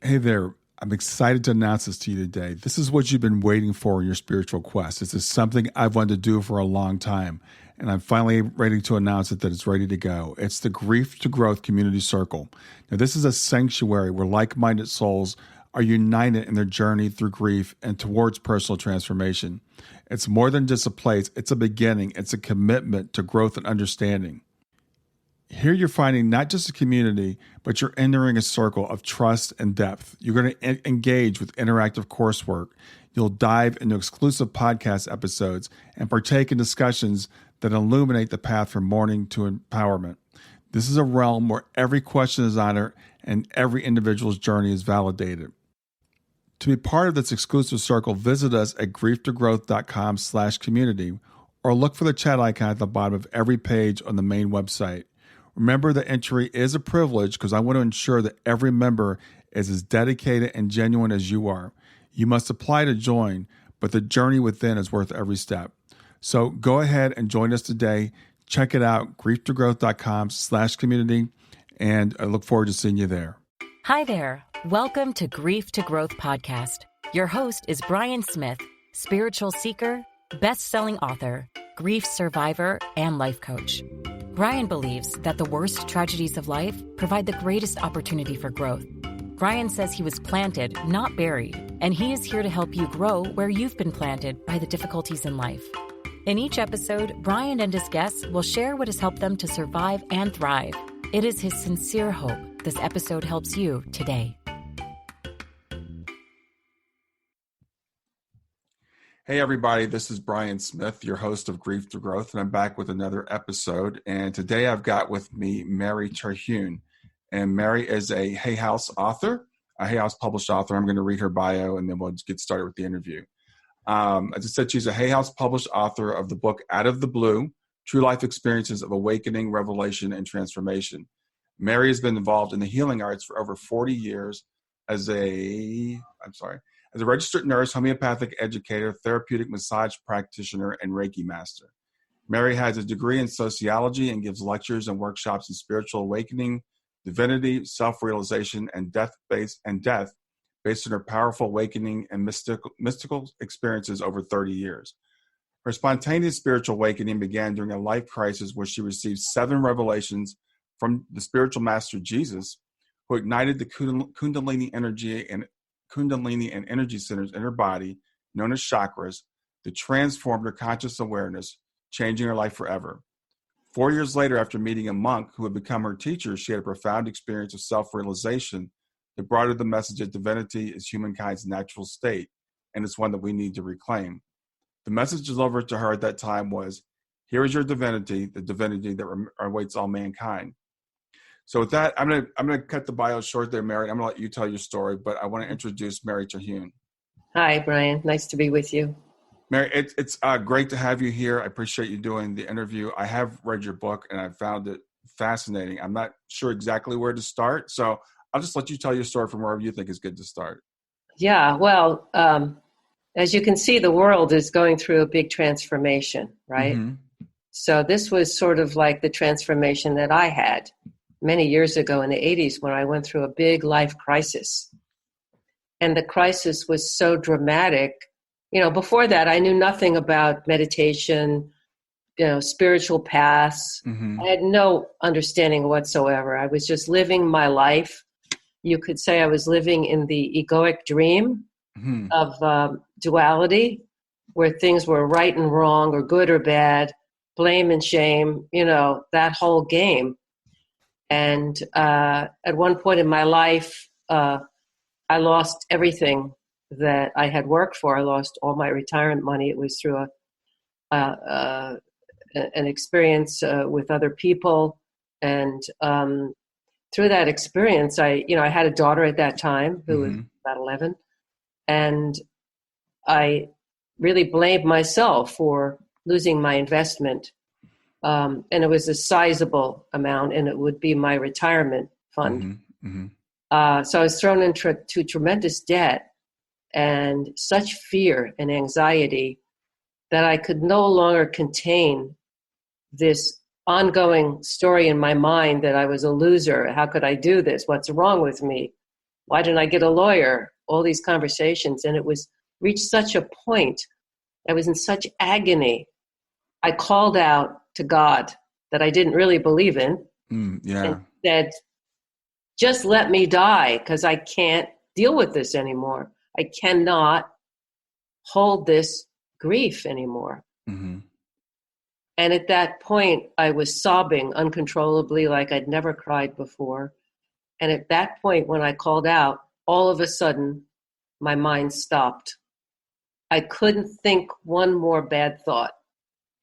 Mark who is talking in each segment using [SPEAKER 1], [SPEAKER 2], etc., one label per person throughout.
[SPEAKER 1] Hey there. I'm excited to announce this to you today. This is what you've been waiting for in your spiritual quest. This is something I've wanted to do for a long time, and I'm finally ready to announce it that it's ready to go. It's the Grief to Growth Community Circle. Now, this is a sanctuary where like-minded souls are united in their journey through grief and towards personal transformation. It's more than just a place. It's a beginning. It's a commitment to growth and understanding. Here you're finding not just a community, but you're entering a circle of trust and depth. You're going to engage with interactive coursework. You'll dive into exclusive podcast episodes and partake in discussions that illuminate the path from mourning to empowerment. This is a realm where every question is honored and every individual's journey is validated. To be part of this exclusive circle, visit us at grieftogrowth.com/community or look for the chat icon at the bottom of every page on the main website. Remember that entry is a privilege because I want to ensure that every member is as dedicated and genuine as you are. You must apply to join, but the journey within is worth every step. So go ahead and join us today. Check it out, grieftogrowth.com/community, and I look forward to seeing you there.
[SPEAKER 2] Hi there. Welcome to Grief to Growth podcast. Your host is Brian Smith, spiritual seeker, best-selling author, grief survivor, and life coach. Brian believes that the worst tragedies of life provide the greatest opportunity for growth. Brian says he was planted, not buried, and he is here to help you grow where you've been planted by the difficulties in life. In each episode, Brian and his guests will share what has helped them to survive and thrive. It is his sincere hope this episode helps you today.
[SPEAKER 1] Hey, everybody, this is Brian Smith, your host of Grief to Growth, and I'm back with another episode. And today I've got with me Mary Terhune. And Mary is a Hay House author, a Hay House published author. I'm going to read her bio, and then we'll get started with the interview. As I said, she's a Hay House published author of the book Out of the Blue, True Life Experiences of Awakening, Revelation, and Transformation. Mary has been involved in the healing arts for over 40 years as a registered nurse, homeopathic educator, therapeutic massage practitioner, and Reiki master. Mary has a degree in sociology and gives lectures and workshops in spiritual awakening, divinity, self-realization, and death based on her powerful awakening and mystical experiences over 30 years. Her spontaneous spiritual awakening began during a life crisis where she received 7 revelations from the spiritual master Jesus, who ignited the Kundalini energy and energy centers in her body, known as chakras, that transformed her conscious awareness, changing her life forever. 4 years later, after meeting a monk who had become her teacher, she had a profound experience of self-realization that brought her the message that divinity is humankind's natural state, and it's one that we need to reclaim. The message delivered to her at that time was, here is your divinity, the divinity that awaits all mankind. So with that, I'm gonna cut the bio short there, Mary. I'm gonna let you tell your story, but I want to introduce Mary Terhune.
[SPEAKER 3] Hi, Brian. Nice to be with you.
[SPEAKER 1] Mary, it's great to have you here. I appreciate you doing the interview. I have read your book and I found it fascinating. I'm not sure exactly where to start, so I'll just let you tell your story from wherever you think is good to start.
[SPEAKER 3] Yeah, well, as you can see, the world is going through a big transformation, right? Mm-hmm. So this was sort of like the transformation that I had many years ago in the 80s when I went through a big life crisis. And the crisis was so dramatic. You know, before that, I knew nothing about meditation, spiritual paths. Mm-hmm. I had no understanding whatsoever. I was just living my life. You could say I was living in the egoic dream mm-hmm. of duality, where things were right and wrong or good or bad, blame and shame, that whole game. And at one point in my life, I lost everything that I had worked for. I lost all my retirement money. It was through an experience with other people. And through that experience, I had a daughter at that time who mm-hmm. was about 11. And I really blamed myself for losing my investment. And it was a sizable amount, and it would be my retirement fund. Mm-hmm. Mm-hmm. So I was thrown into tremendous debt and such fear and anxiety that I could no longer contain this ongoing story in my mind that I was a loser. How could I do this? What's wrong with me? Why didn't I get a lawyer? All these conversations. And it was reached such a point. I was in such agony. I called out to God that I didn't really believe in.
[SPEAKER 1] Yeah.
[SPEAKER 3] And said, just let me die, because I can't deal with this anymore. I cannot hold this grief anymore.
[SPEAKER 1] Mm-hmm.
[SPEAKER 3] And at that point, I was sobbing uncontrollably like I'd never cried before. And at that point, when I called out, all of a sudden, my mind stopped. I couldn't think one more bad thought.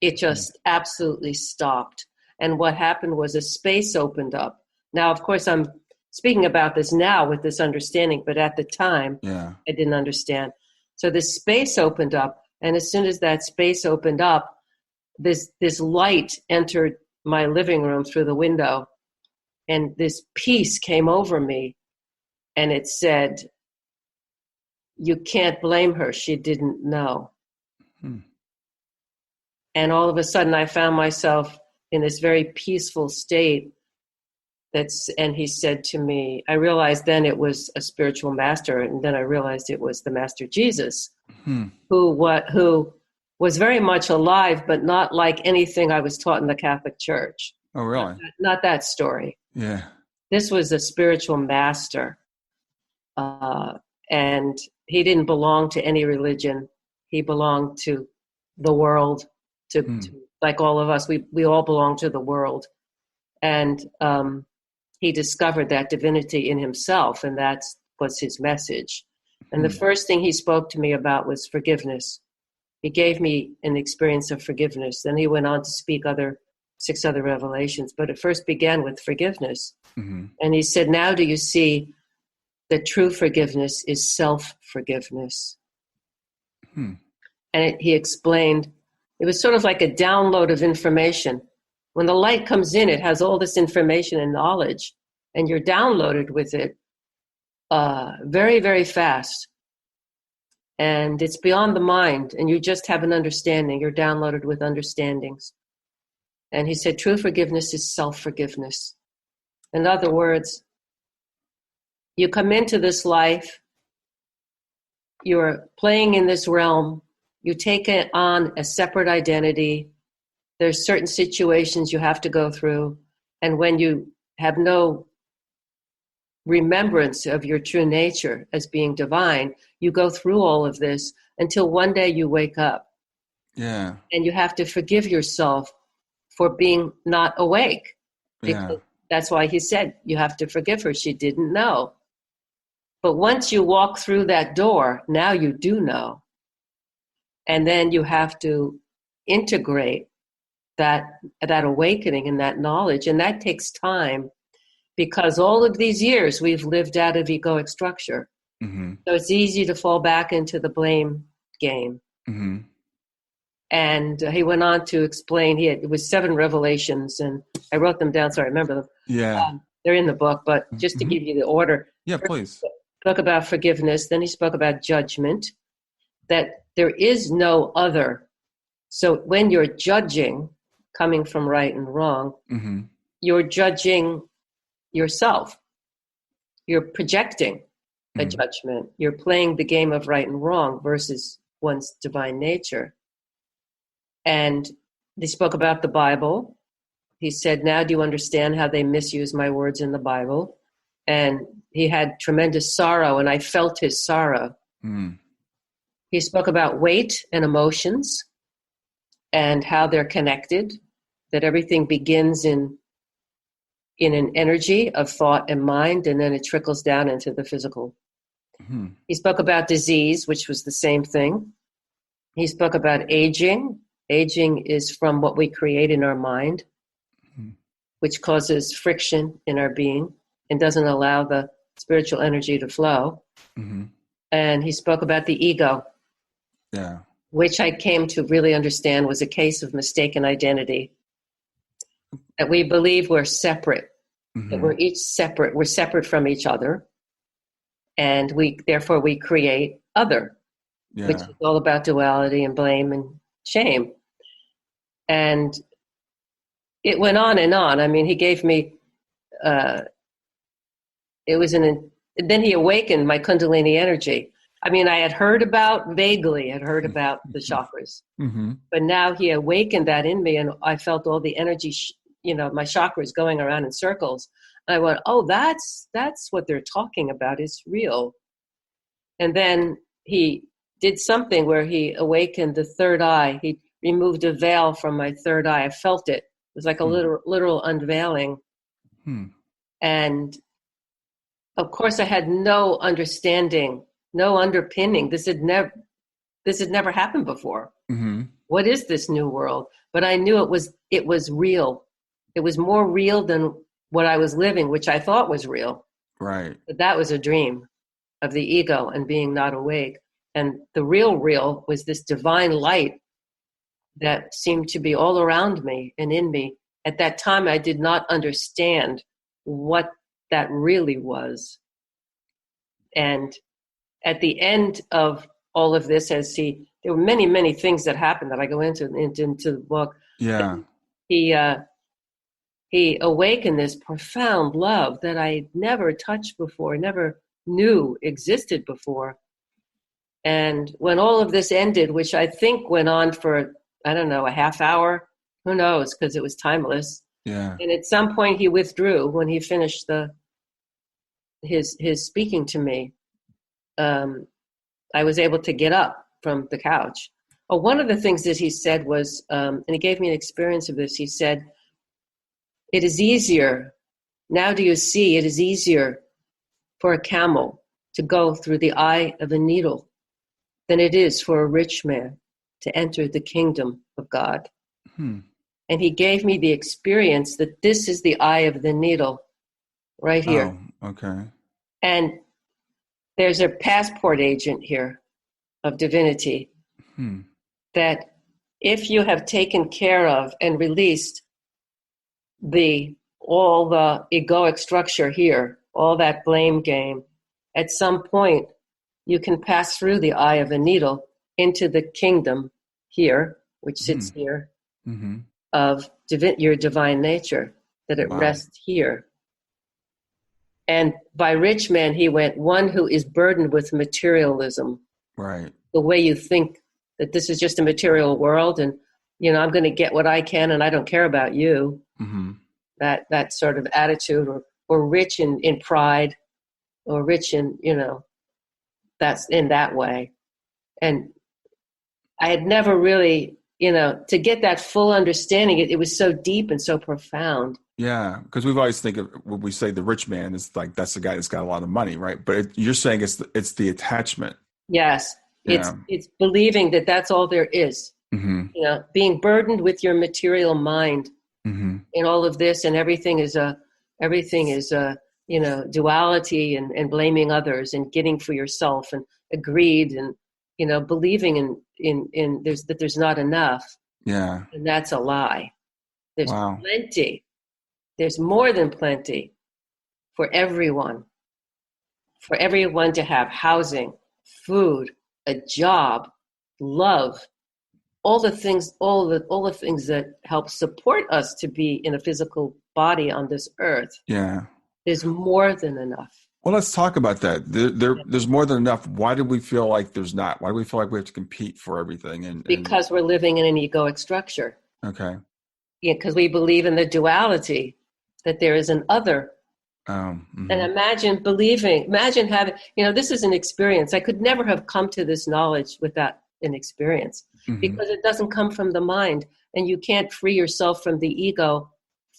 [SPEAKER 3] It just absolutely stopped. And what happened was a space opened up. Now, of course, I'm speaking about this now with this understanding, but at the time, I didn't understand. So this space opened up, and as soon as that space opened up, this light entered my living room through the window, and this peace came over me, and it said, you can't blame her. She didn't know. And all of a sudden, I found myself in this very peaceful state. And he said to me, I realized then it was a spiritual master, and then I realized it was the Master Jesus, who was very much alive, but not like anything I was taught in the Catholic Church.
[SPEAKER 1] Oh, really?
[SPEAKER 3] Not that story.
[SPEAKER 1] Yeah.
[SPEAKER 3] This was a spiritual master. And he didn't belong to any religion. He belonged to the world, to like all of us. We all belong to the world. And he discovered that divinity in himself, and that was his message. And the first thing he spoke to me about was forgiveness. He gave me an experience of forgiveness. Then he went on to speak 6 other revelations, but it first began with forgiveness. And he said, now do you see that true forgiveness is self-forgiveness? And he explained, it was sort of like a download of information. When the light comes in, it has all this information and knowledge, and you're downloaded with it very, very fast. And it's beyond the mind, and you just have an understanding. You're downloaded with understandings. And he said, true forgiveness is self-forgiveness. In other words, you come into this life, you're playing in this realm, you take it on a separate identity. There's certain situations you have to go through. And when you have no remembrance of your true nature as being divine, you go through all of this until one day you wake up.
[SPEAKER 1] Yeah.
[SPEAKER 3] And you have to forgive yourself for being not awake. Because that's why he said, you have to forgive her. She didn't know. But once you walk through that door, now you do know. And then you have to integrate that awakening and that knowledge. And that takes time, because all of these years we've lived out of egoic structure. So it's easy to fall back into the blame game. And he went on to explain, it was 7 revelations, and I wrote them down so I remember them.
[SPEAKER 1] Yeah.
[SPEAKER 3] They're in the book, but just to give you the order.
[SPEAKER 1] Yeah, please.
[SPEAKER 3] He spoke about forgiveness, then he spoke about judgment, that there is no other. So when you're judging, coming from right and wrong, you're judging yourself. You're projecting a judgment. You're playing the game of right and wrong versus one's divine nature. And they spoke about the Bible. He said, now do you understand how they misuse my words in the Bible? And he had tremendous sorrow, and I felt his sorrow. He spoke about weight and emotions and how they're connected, that everything begins in an energy of thought and mind, and then it trickles down into the physical. He spoke about disease, which was the same thing. He spoke about aging. Aging is from what we create in our mind, which causes friction in our being and doesn't allow the spiritual energy to flow. And he spoke about the ego, which I came to really understand was a case of mistaken identity. That we believe we're separate, that we're each separate. We're separate from each other. And therefore we create other, which is all about duality and blame and shame. And it went on and on. I mean, he gave me, it was an then he awakened my Kundalini energy. I mean, I had heard about vaguely, had heard about the chakras, but now he awakened that in me, and I felt all the energy, my chakras going around in circles. And I went, oh, that's what they're talking about. It's real. And then he did something where he awakened the third eye. He removed a veil from my third eye. I felt it. It was like a literal unveiling. And of course, I had no understanding, no underpinning. This had never happened before. What is this new world? But I knew it was real. It was more real than what I was living, which I thought was real.
[SPEAKER 1] Right.
[SPEAKER 3] But that was a dream of the ego and being not awake. And the real was this divine light that seemed to be all around me and in me. At that time, I did not understand what that really was. And at the end of all of this, there were many, many things that happened that I go into the book.
[SPEAKER 1] Yeah.
[SPEAKER 3] He awakened this profound love that I never touched before, never knew existed before. And when all of this ended, which I think went on for, I don't know, a half hour, who knows, because it was timeless.
[SPEAKER 1] Yeah.
[SPEAKER 3] And at some point he withdrew when he finished his speaking to me. I was able to get up from the couch. Oh, one of the things that he said was, and he gave me an experience of this, he said, it is easier, now do you see, it is easier for a camel to go through the eye of a needle than it is for a rich man to enter the kingdom of God. And he gave me the experience that this is the eye of the needle right here.
[SPEAKER 1] Oh, okay.
[SPEAKER 3] And there's a passport agent here of divinity that if you have taken care of and released all the egoic structure here, all that blame game, at some point you can pass through the eye of a needle into the kingdom here, which sits here, of your divine nature, that it rests here. And by rich man, he went, one who is burdened with materialism.
[SPEAKER 1] Right.
[SPEAKER 3] The way you think that this is just a material world and, I'm going to get what I can and I don't care about you. That sort of attitude, or rich in pride, or rich in, that's in that way. And I had never really, to get that full understanding, it was so deep and so profound.
[SPEAKER 1] Yeah, because we've always think of when we say the rich man is like that's the guy that's got a lot of money, right? But you're saying it's the attachment.
[SPEAKER 3] Yes,
[SPEAKER 1] yeah.
[SPEAKER 3] It's believing that that's all there is. Being burdened with your material mind in all of this, and everything is duality and blaming others and getting for yourself and greed and believing in there's not enough.
[SPEAKER 1] Yeah,
[SPEAKER 3] and that's a lie. There's
[SPEAKER 1] wow.
[SPEAKER 3] plenty. There's more than plenty for everyone to have housing, food, a job, love, all the things that help support us to be in a physical body on this earth.
[SPEAKER 1] Yeah.
[SPEAKER 3] There's more than enough.
[SPEAKER 1] Well, let's talk about that. There's more than enough. Why do we feel like there's not? Why do we feel like we have to compete for everything?
[SPEAKER 3] Because we're living in an egoic structure.
[SPEAKER 1] Okay.
[SPEAKER 3] Yeah, because we believe in the duality, that there is an other. And imagine having, this is an experience. I could never have come to this knowledge without an experience, because it doesn't come from the mind, and you can't free yourself from the ego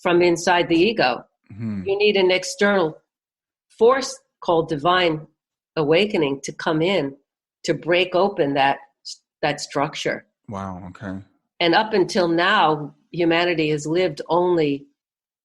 [SPEAKER 3] from inside the ego. You need an external force called divine awakening to come in to break open that structure.
[SPEAKER 1] Wow. Okay.
[SPEAKER 3] And up until now, humanity has lived only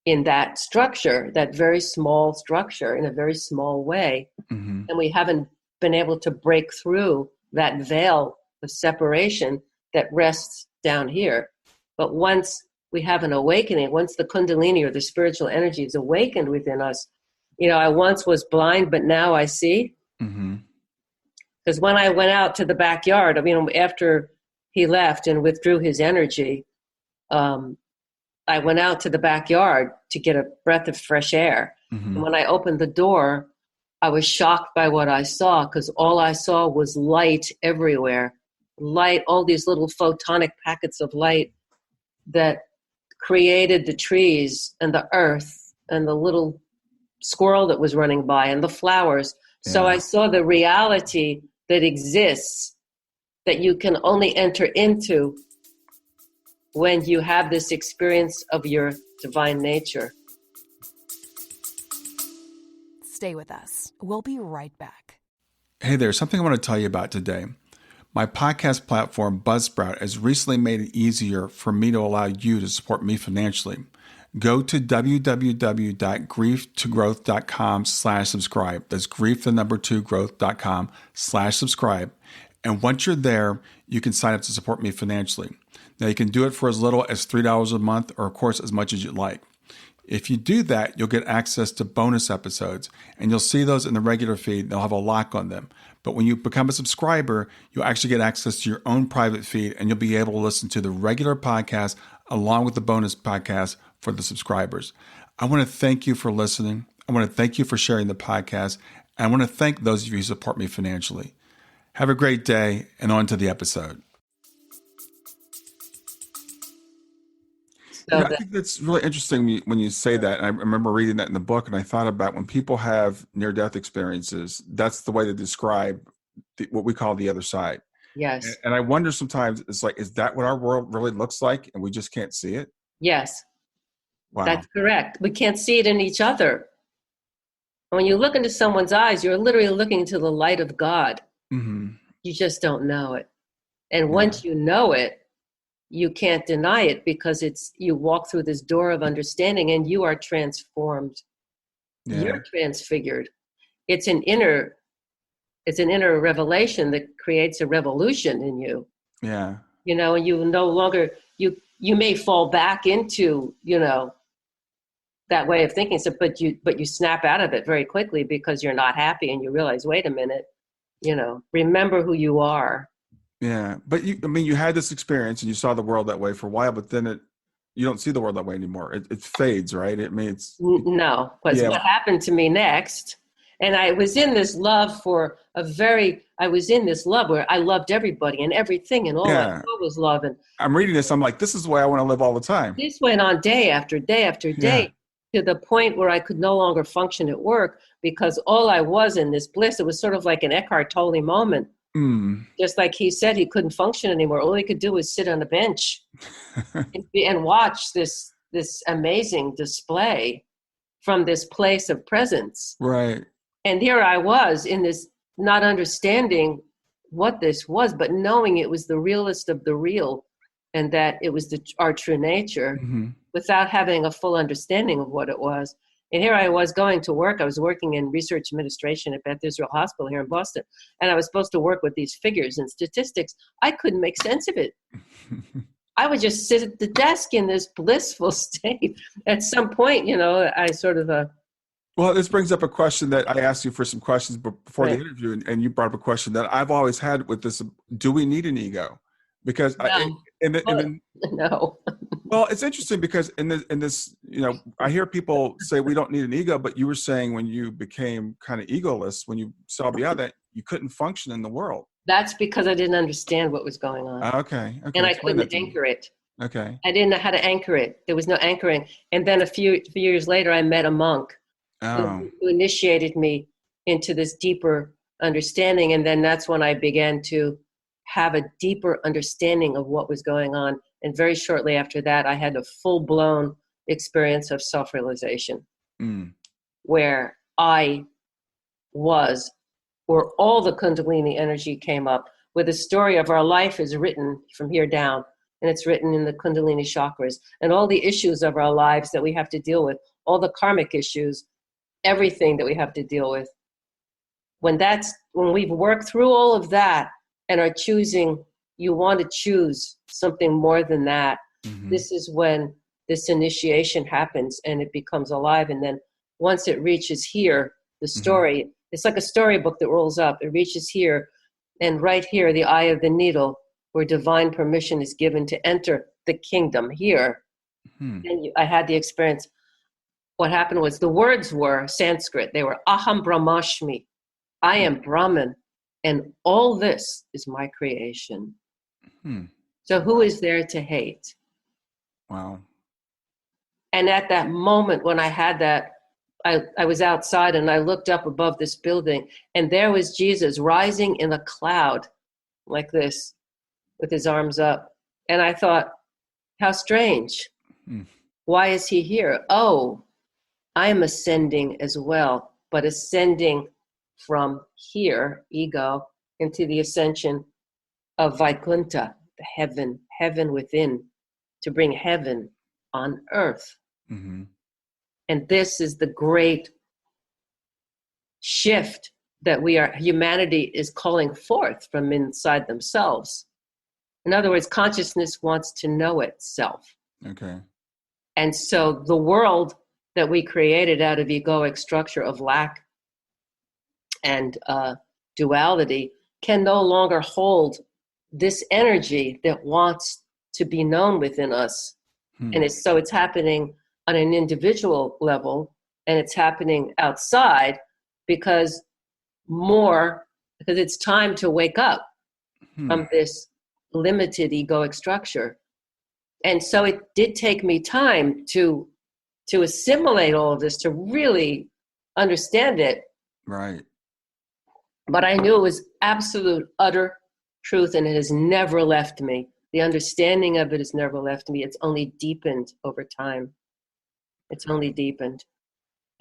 [SPEAKER 3] in that structure, that very small structure, in a very small way. And we haven't been able to break through that veil of separation that rests down here. But once we have an awakening, once the Kundalini or the spiritual energy is awakened within us, I once was blind, but now I see. Because when I went out to the backyard, after he left and withdrew his energy, I went out to the backyard to get a breath of fresh air. And when I opened the door, I was shocked by what I saw, because all I saw was light everywhere. Light, all these little photonic packets of light that created the trees and the earth and the little squirrel that was running by and the flowers. So I saw the reality that exists that you can only enter into when you have this experience of your divine nature.
[SPEAKER 4] Stay with us. We'll be right back.
[SPEAKER 1] Hey there, something I want to tell you about today. My podcast platform, Buzzsprout, has recently made it easier for me to allow you to support me financially. Go to www.grieftogrowth.com/subscribe. That's grief2growth.com/subscribe. And once you're there, you can sign up to support me financially. Now, you can do it for as little as $3 a month, or of course, as much as you'd like. If you do that, you'll get access to bonus episodes, and you'll see those in the regular feed. They'll have a lock on them. But when you become a subscriber, you'll actually get access to your own private feed, and you'll be able to listen to the regular podcast along with the bonus podcast for the subscribers. I want to thank you for listening. I want to thank you for sharing the podcast. And I want to thank those of you who support me financially. Have a great day, and on to the episode.
[SPEAKER 3] So
[SPEAKER 1] I think that's really interesting when you say that. And I remember reading that in the book, and I thought about when people have near-death experiences, that's the way they describe what we call the other side.
[SPEAKER 3] yes,
[SPEAKER 1] And I wonder sometimes, it's like, is that what our world really looks like, and we just can't see it?
[SPEAKER 3] yes,
[SPEAKER 1] Wow.
[SPEAKER 3] that's correct. We can't see it in each other. When you look into someone's eyes, you're literally looking into the light of God.
[SPEAKER 1] Mm-hmm.
[SPEAKER 3] You just don't know it. And once you know it, you can't deny it, because you walk through this door of understanding and you are transformed.
[SPEAKER 1] Yeah.
[SPEAKER 3] You're transfigured. It's an inner revelation that creates a revolution in you.
[SPEAKER 1] Yeah.
[SPEAKER 3] And you no longer, you may fall back into, that way of thinking. So, but you snap out of it very quickly, because you're not happy and you realize, wait a minute, remember who you are.
[SPEAKER 1] Yeah. But you had this experience and you saw the world that way for a while, but then you don't see the world that way anymore. It fades, right?
[SPEAKER 3] No, because what happened to me next, and I was in this love where I loved everybody and everything, and all I saw was love. And
[SPEAKER 1] I'm reading this, I'm like, this is the way I want to live all the time.
[SPEAKER 3] This went on day after day after day, to the point where I could no longer function at work, because all I was in this bliss. It was sort of like an Eckhart Tolle moment. Just like he said, he couldn't function anymore. All he could do was sit on a bench and watch this amazing display from this place of presence.
[SPEAKER 1] Right.
[SPEAKER 3] And here I was in this, not understanding what this was, but knowing it was the realest of the real, and that it was our true nature, without having a full understanding of what it was. And here I was going to work. I was working in research administration at Beth Israel Hospital here in Boston. And I was supposed to work with these figures and statistics. I couldn't make sense of it. I would just sit at the desk in this blissful state. At some point, I sort of...
[SPEAKER 1] Well, this brings up a question that I asked you for some questions before the interview. And you brought up a question that I've always had with this. Do we need an ego? Because
[SPEAKER 3] no.
[SPEAKER 1] Well, it's interesting because in this, I hear people say we don't need an ego, but you were saying when you became kind of egoless, when you saw beyond that, you couldn't function in the world.
[SPEAKER 3] That's because I didn't understand what was going on.
[SPEAKER 1] Okay.
[SPEAKER 3] And I couldn't anchor it.
[SPEAKER 1] Okay.
[SPEAKER 3] I didn't know how to anchor it. There was no anchoring. And then a few years later, I met a monk who initiated me into this deeper understanding. And then that's when I began to have a deeper understanding of what was going on. And very shortly after that, I had a full-blown experience of self-realization, where where all the Kundalini energy came up, where the story of our life is written from here down, and it's written in the Kundalini chakras, and all the issues of our lives that we have to deal with, all the karmic issues, everything that we have to deal with. When we've worked through all of that, and are choosing, you want to choose something more than that. This is when this initiation happens and it becomes alive. And then once it reaches here, the story, it's like a storybook that rolls up. It reaches here, and right here, the eye of the needle, where divine permission is given to enter the kingdom here. And I had the experience, what happened was the words were Sanskrit. They were Aham Brahmashmi. I am Brahman, and all this is my creation. So who is there to hate?
[SPEAKER 1] Wow.
[SPEAKER 3] And at that moment when I had that, I was outside and I looked up above this building, and there was Jesus rising in a cloud like this with his arms up. And I thought, how strange. Why is he here? Oh, I'm ascending as well, but ascending from here, ego, into the ascension of Vaikuntha, the heaven within, to bring heaven on earth.
[SPEAKER 1] Mm-hmm.
[SPEAKER 3] And this is the great shift that humanity is calling forth from inside themselves. In other words, consciousness wants to know itself.
[SPEAKER 1] Okay.
[SPEAKER 3] And so the world that we created out of egoic structure of lack and duality can no longer hold this energy that wants to be known within us. And it's happening on an individual level, and it's happening outside because it's time to wake up from this limited egoic structure. And so it did take me time to assimilate all of this, to really understand it.
[SPEAKER 1] Right.
[SPEAKER 3] But I knew it was absolute, utter truth, and it has never left me. The understanding of it has never left me. It's only deepened over time. It's only deepened.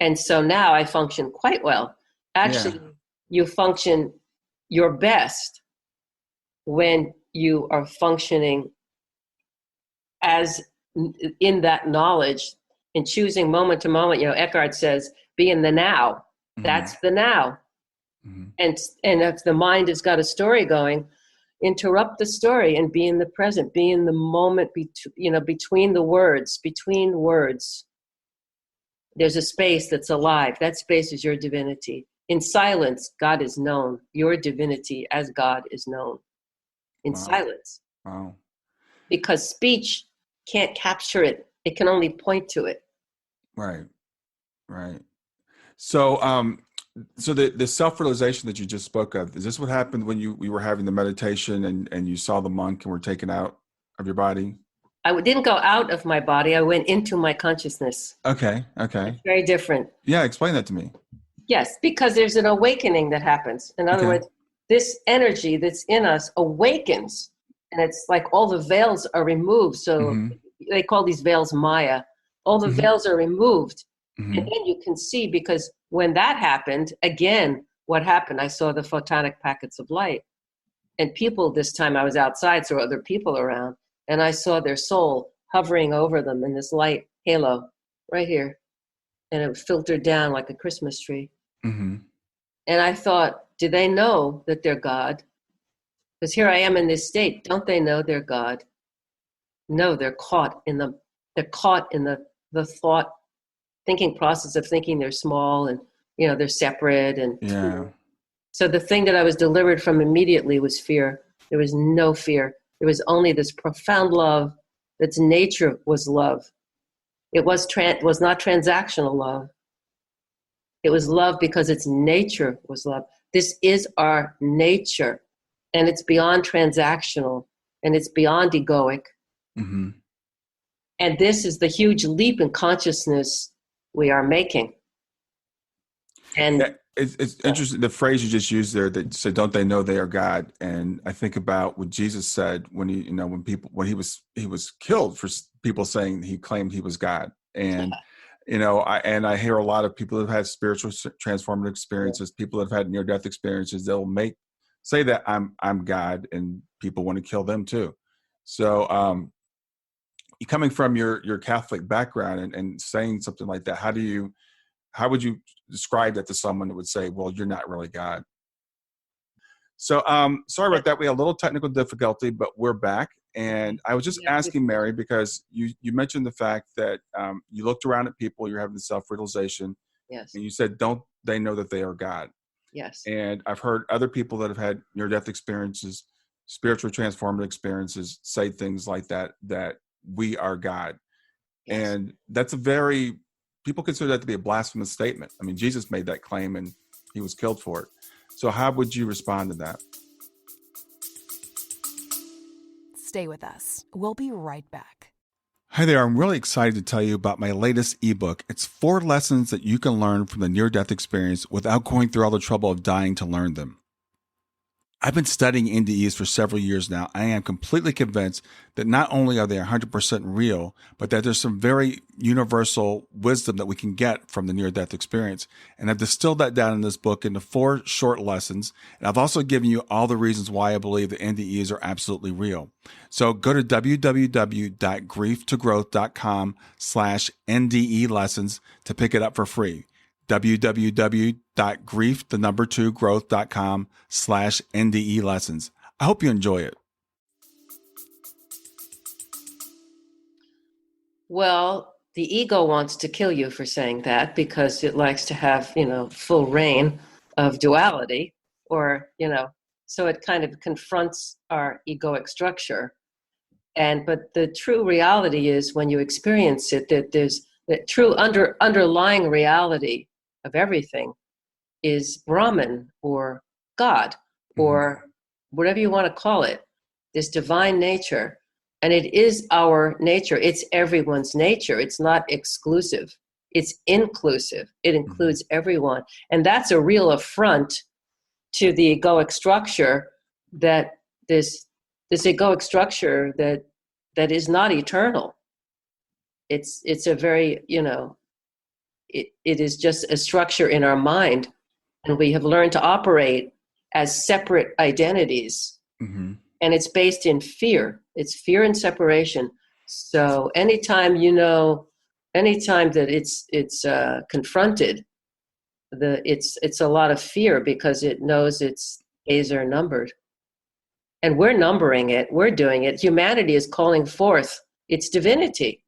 [SPEAKER 3] And so now I function quite well. Actually, you function your best when you are functioning as in that knowledge and choosing moment to moment. Eckhart says, be in the now. That's the now. And if the mind has got a story going, interrupt the story and be in the present, be in the moment, between the words, between words. There's a space that's alive. That space is your divinity. In silence, God is known. Your divinity as God is known. In silence.
[SPEAKER 1] Wow.
[SPEAKER 3] Because speech can't capture it. It can only point to it.
[SPEAKER 1] Right. Right. So, so the self-realization that you just spoke of, is this what happened when you were having the meditation and you saw the monk and were taken out of your body?
[SPEAKER 3] I didn't go out of my body. I went into my consciousness.
[SPEAKER 1] Okay.
[SPEAKER 3] It's very different.
[SPEAKER 1] Yeah, explain that to me.
[SPEAKER 3] Yes, because there's an awakening that happens. In other words, this energy that's in us awakens, and it's like all the veils are removed. So they call these veils Maya. All the veils are removed. And then you can see, because when that happened, again, what happened? I saw the photonic packets of light. And people, this time I was outside, so other people around, and I saw their soul hovering over them in this light halo right here. And it filtered down like a Christmas tree. And I thought, do they know that they're God? Because here I am in this state. Don't they know they're God? No, they're caught in the thought, thinking process of thinking they're small and, they're separate. And so the thing that I was delivered from immediately was fear. There was no fear. There was only this profound love. That's nature was love. It was not transactional love. It was love because its nature was love. This is our nature, and it's beyond transactional, and it's beyond egoic. And this is the huge leap in consciousness we are making. And
[SPEAKER 1] it's interesting, the phrase you just used there that said, "Don't they know they are God?" And I think about what Jesus said when he was killed for people saying he claimed he was God. And I hear a lot of people who've had spiritual transformative experiences, people that have had near-death experiences. They'll say that I'm God, and people want to kill them too. So, coming from your Catholic background and saying something like that, how would you describe that to someone that would say, well, you're not really God? So sorry about that. We had a little technical difficulty, but we're back. And I was just asking Mary, because you mentioned the fact that you looked around at people, you're having the self-realization.
[SPEAKER 3] Yes.
[SPEAKER 1] And you said, don't they know that they are God?
[SPEAKER 3] Yes.
[SPEAKER 1] And I've heard other people that have had near-death experiences, spiritual transformative experiences, say things like that we are God. Yes. And that's a very people consider that to be a blasphemous statement. I mean, Jesus made that claim and he was killed for it. So how would you respond to that?
[SPEAKER 4] Stay with us. We'll be right back.
[SPEAKER 1] Hi there, I'm really excited to tell you about my latest ebook. It's 4 lessons that you can learn from the near-death experience without going through all the trouble of dying to learn them. I've been studying NDEs for several years now. I am completely convinced that not only are they 100% real, but that there's some very universal wisdom that we can get from the near-death experience. And I've distilled that down in this book into 4 short lessons. And I've also given you all the reasons why I believe that NDEs are absolutely real. So go to www.grieftogrowth.com/NDE lessons to pick it up for free. www.growth.com/NDE lessons. I hope you enjoy it.
[SPEAKER 3] Well, the ego wants to kill you for saying that because it likes to have, full reign of duality or, so it kind of confronts our egoic structure. But the true reality is when you experience it, that there's that true underlying reality of everything is Brahman or God or whatever you want to call it, this divine nature. And it is our nature. It's everyone's nature. It's not exclusive. It's inclusive. It includes everyone. And that's a real affront to the egoic structure that this egoic structure that is not eternal. It's a very, it is just a structure in our mind, and we have learned to operate as separate identities. And it's based in fear. It's fear and separation. So anytime that it's confronted, it's a lot of fear because it knows its days are numbered. And we're numbering it. We're doing it. Humanity is calling forth its divinity.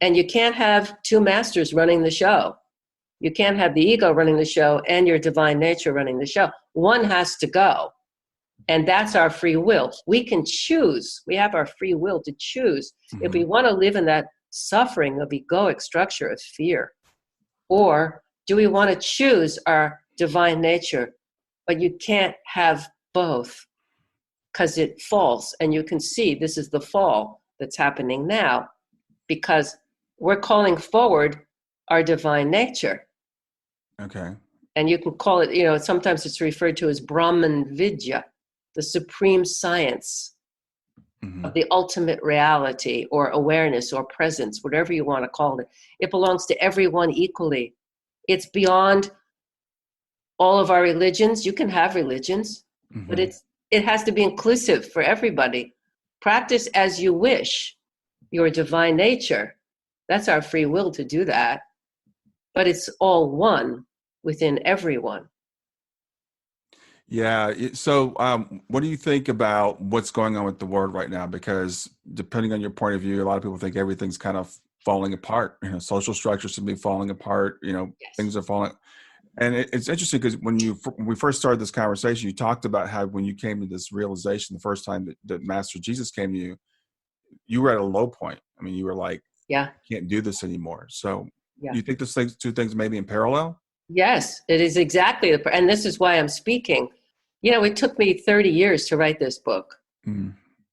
[SPEAKER 3] And you can't have 2 masters running the show. You can't have the ego running the show and your divine nature running the show. One has to go. And that's our free will. We can choose. We have our free will to choose if we want to live in that suffering of egoic structure of fear. Or do we want to choose our divine nature? But you can't have both because it falls. And you can see this is the fall that's happening now because we're calling forward our divine nature.
[SPEAKER 1] Okay.
[SPEAKER 3] And you can call it, sometimes it's referred to as Brahman Vidya, the supreme science of the ultimate reality or awareness or presence, whatever you want to call it. It belongs to everyone equally. It's beyond all of our religions. You can have religions, but it has to be inclusive for everybody. Practice as you wish your divine nature. That's our free will to do that. But it's all one within everyone.
[SPEAKER 1] Yeah. So what do you think about what's going on with the world right now? Because depending on your point of view, a lot of people think everything's kind of falling apart. Social structures should be falling apart.
[SPEAKER 3] Yes.
[SPEAKER 1] Things are falling. And it's interesting because when we first started this conversation, you talked about how when you came to this realization the first time that Master Jesus came to you, you were at a low point. I mean, you were like, I can't do this anymore. So you think those two things may be in parallel?
[SPEAKER 3] Yes, it is exactly. And this is why I'm speaking. It took me 30 years to write this book.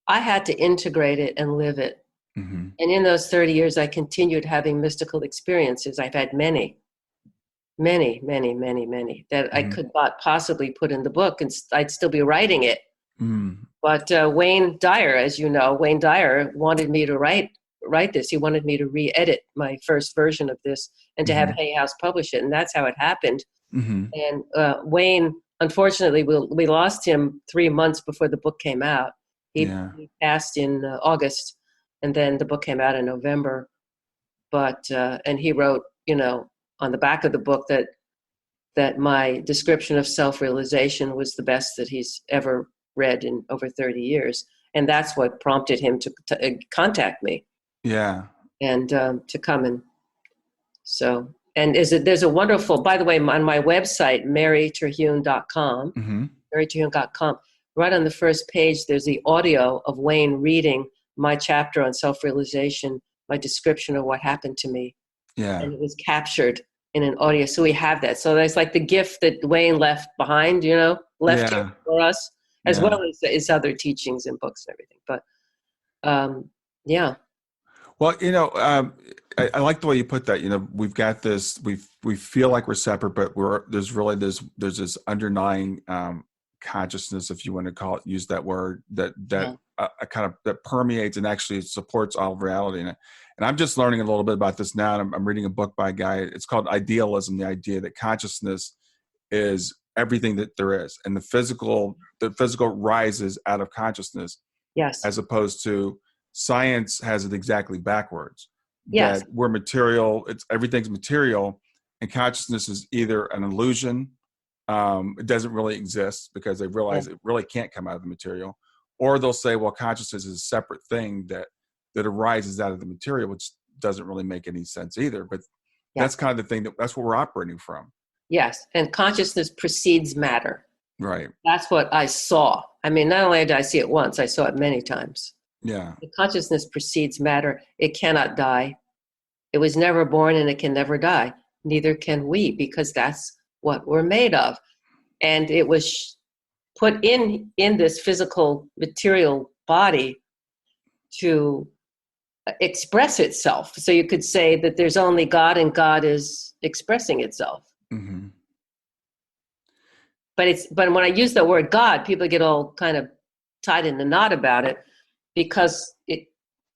[SPEAKER 3] I had to integrate it and live it. And in those 30 years, I continued having mystical experiences. I've had many that I could not possibly put in the book, and I'd still be writing it. But Wayne Dyer, as you know, Wayne Dyer wanted me to write this. He wanted me to re-edit my first version of this and to have Hay House publish it, and that's how it happened. And Wayne, unfortunately, we lost him 3 months before the book came out. He passed in August, and then the book came out in November. But and he wrote, on the back of the book that my description of self-realization was the best that he's ever read in over 30 years. And that's what prompted him to contact me. Yeah. And to come and so, and there's a wonderful, by the way, on my website, maryterhune.com, maryterhune.com, right on the first page, there's the audio of Wayne reading my chapter on self-realization, my description of what happened to me.
[SPEAKER 1] Yeah.
[SPEAKER 3] and it was captured in an audio. So we have that. So there's like the gift that Wayne left behind, left here
[SPEAKER 1] Yeah.
[SPEAKER 3] for us, as
[SPEAKER 1] Yeah.
[SPEAKER 3] well as his other teachings and books and everything. But yeah.
[SPEAKER 1] Well, I like the way you put that. We've got this. We feel like we're separate, but there's this underlying consciousness, if you want to use that word, that kind of that permeates and actually supports all of reality. And I'm just learning a little bit about this now. And I'm reading a book by a guy. It's called Idealism: The Idea That Consciousness is everything that there is, and the physical rises out of consciousness.
[SPEAKER 3] Yes.
[SPEAKER 1] As opposed to science has it exactly backwards.
[SPEAKER 3] Yes.
[SPEAKER 1] That we're material, everything's material, and consciousness is either an illusion, it doesn't really exist because they realize it really can't come out of the material, or they'll say, well, consciousness is a separate thing that arises out of the material, which doesn't really make any sense either. But that's kind of the thing that's what we're operating from.
[SPEAKER 3] Yes, and consciousness precedes matter.
[SPEAKER 1] Right.
[SPEAKER 3] That's what I saw. I mean, not only did I see it once, I saw it many times.
[SPEAKER 1] Yeah.
[SPEAKER 3] The consciousness precedes matter. It cannot die. It was never born and it can never die. Neither can we, because that's what we're made of. And it was put in this physical material body to express itself. So you could say that there's only God and God is expressing itself.
[SPEAKER 1] Mm-hmm.
[SPEAKER 3] But when I use the word God, people get all kind of tied in the knot about it because the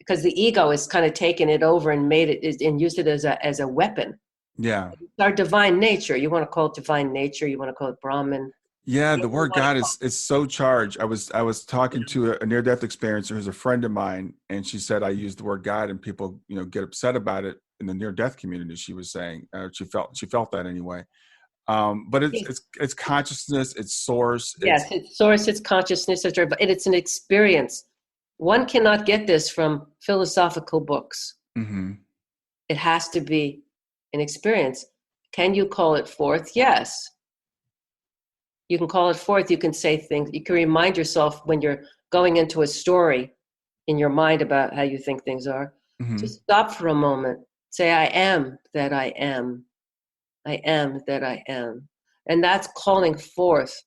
[SPEAKER 3] ego has kind of taken it over and made it and used it as a weapon.
[SPEAKER 1] Yeah.
[SPEAKER 3] It's our divine nature. You want to call it divine nature. You want to call it Brahman.
[SPEAKER 1] Yeah, the word God is so charged. I was talking to a near-death experiencer who's a friend of mine, and she said I use the word God, and people get upset about it in the near-death community. She was saying she felt that anyway. But it's consciousness, it's source.
[SPEAKER 3] It's source, it's consciousness, and it's an experience. One cannot get this from philosophical books.
[SPEAKER 1] Mm-hmm.
[SPEAKER 3] It has to be an experience. Can you call it forth? Yes. You can call it forth. You can say things. You can remind yourself when you're going into a story in your mind about how you think things are.
[SPEAKER 1] Mm-hmm.
[SPEAKER 3] To stop for a moment. Say, I am that I am. I am that I am. And that's calling forth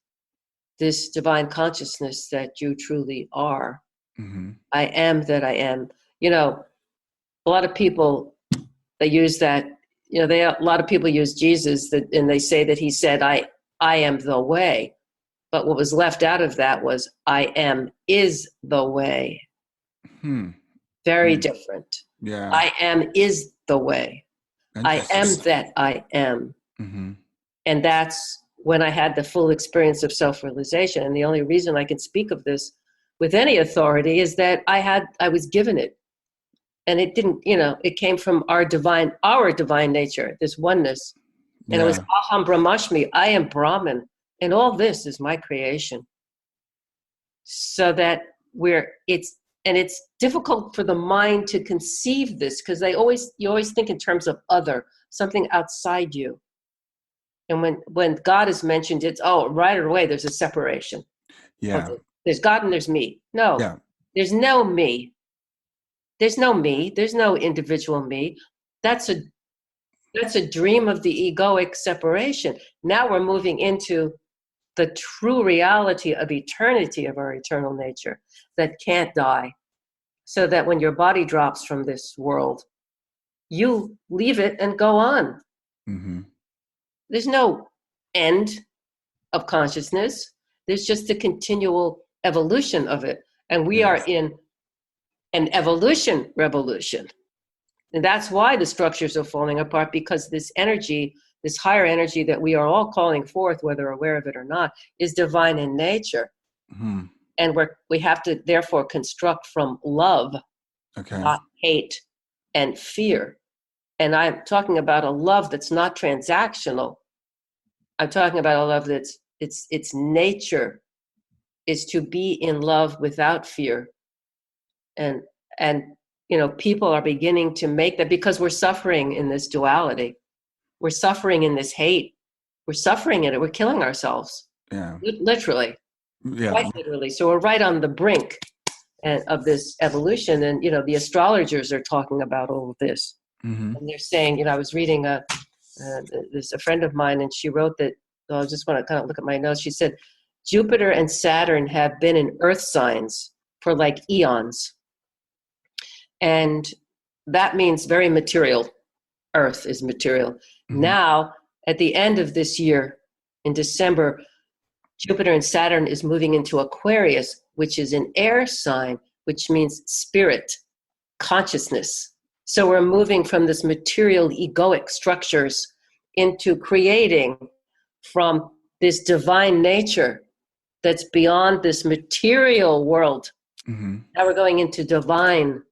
[SPEAKER 3] this divine consciousness that you truly are.
[SPEAKER 1] Mm-hmm.
[SPEAKER 3] I am that I am. A lot of people, they use that, a lot of people use Jesus and they say that he said, I am the way. But what was left out of that was I am is the way. Very different.
[SPEAKER 1] Yeah.
[SPEAKER 3] I am is the way. I am that I am.
[SPEAKER 1] Mm-hmm.
[SPEAKER 3] And that's when I had the full experience of self-realization. And the only reason I can speak of this with any authority is that I was given it. And it didn't, it came from our divine nature, this oneness. And it was Aham Brahmashmi, I am Brahman. And all this is my creation. So that it's difficult for the mind to conceive this because you always think in terms of other, something outside you. And when God is mentioned, it's, right away, there's a separation.
[SPEAKER 1] Yeah.
[SPEAKER 3] There's God and there's me. No, there's no me. There's no me. There's no individual me. That's a dream of the egoic separation. Now we're moving into the true reality of eternity of our eternal nature that can't die. So that when your body drops from this world, you leave it and go on.
[SPEAKER 1] Mm-hmm.
[SPEAKER 3] There's no end of consciousness. There's just a continual evolution of it. And we are in an evolution revolution. And that's why the structures are falling apart, because this energy, this higher energy that we are all calling forth, whether aware of it or not, is divine in nature.
[SPEAKER 1] Mm-hmm.
[SPEAKER 3] And we have to therefore construct from love, not hate and fear. And I'm talking about a love that's not transactional. I'm talking about a love that's its nature is to be in love without fear. And people are beginning to make that because we're suffering in this duality. We're suffering in this hate. We're suffering in it. We're killing ourselves.
[SPEAKER 1] Yeah.
[SPEAKER 3] Literally.
[SPEAKER 1] Yeah.
[SPEAKER 3] Quite literally. So we're right on the brink of this evolution. And, the astrologers are talking about all of this. And they're saying, I was reading a friend of mine, and she wrote that, I just want to kind of look at my notes. She said, Jupiter and Saturn have been in earth signs for like eons. And that means very material. Earth is material. Now, at the end of this year, in December, Jupiter and Saturn is moving into Aquarius, which is an air sign, which means spirit, consciousness. So we're moving from this material egoic structures into creating from this divine nature that's beyond this material world. Now we're going into divine,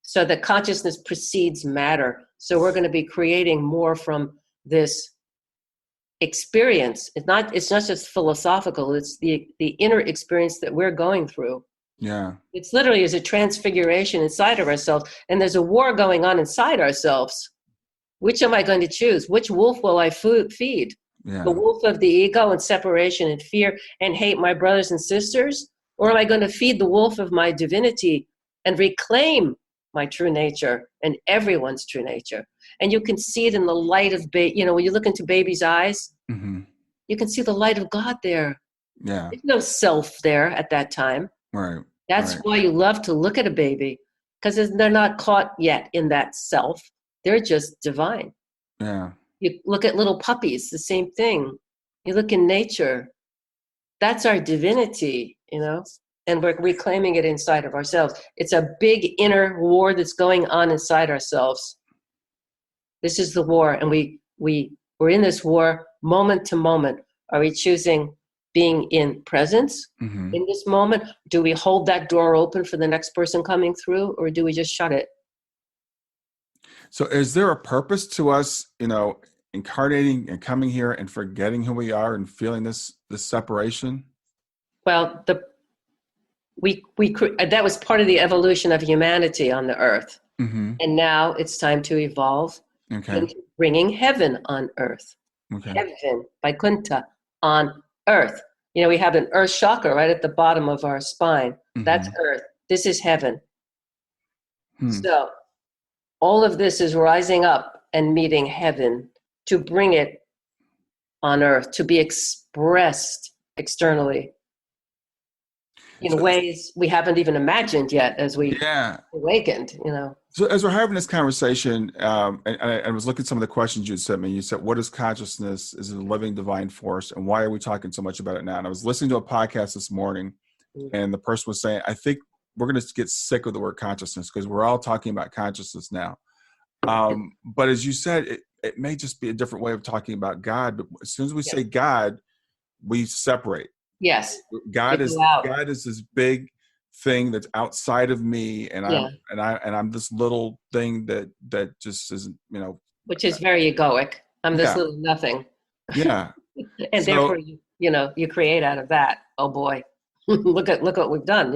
[SPEAKER 3] so that consciousness precedes matter. So we're going to be creating more from this experience. It's not just philosophical. It's the inner experience that we're going through.
[SPEAKER 1] Yeah.
[SPEAKER 3] It's literally is a transfiguration inside of ourselves. And there's a war going on inside ourselves. Which am I going to choose? Which wolf will I feed?
[SPEAKER 1] Yeah.
[SPEAKER 3] The wolf of the ego and separation and fear and hate my brothers and sisters? Or am I going to feed the wolf of my divinity and reclaim my true nature and everyone's true nature? And you can see it in the light of, when you look into baby's eyes, you can see the light of God there.
[SPEAKER 1] Yeah.
[SPEAKER 3] There's no self there at that time.
[SPEAKER 1] Right.
[SPEAKER 3] That's why you love to look at a baby, because they're not caught yet in that self. They're just divine.
[SPEAKER 1] Yeah.
[SPEAKER 3] You look at little puppies, the same thing. You look in nature. That's our divinity, and we're reclaiming it inside of ourselves. It's a big inner war that's going on inside ourselves. This is the war, and we're in this war moment to moment. Are we choosing being in presence in this moment? Do we hold that door open for the next person coming through, or do we just shut it?
[SPEAKER 1] So is there a purpose to us, incarnating and coming here and forgetting who we are and feeling this separation?
[SPEAKER 3] Well, that was part of the evolution of humanity on the earth. And now it's time to evolve into bringing heaven on earth. Heaven, Vaikuntha, on earth. We have an earth chakra right at the bottom of our spine. That's earth. This is heaven. So all of this is rising up and meeting heaven to bring it on earth, to be expressed externally in ways we haven't even imagined yet as we awakened,
[SPEAKER 1] So as we're having this conversation, and I was looking at some of the questions you sent me. You said, what is consciousness? Is it a living divine force? And why are we talking so much about it now? And I was listening to a podcast this morning, and the person was saying, I think we're going to get sick of the word consciousness because we're all talking about consciousness now. But as you said, it may just be a different way of talking about God. But as soon as we say God, we separate.
[SPEAKER 3] Yes.
[SPEAKER 1] God is this big thing that's outside of me, and I'm this little thing that just isn't,
[SPEAKER 3] which is very egoic. I'm this little nothing.
[SPEAKER 1] Yeah.
[SPEAKER 3] And therefore, you create out of that. Oh boy, look what we've done.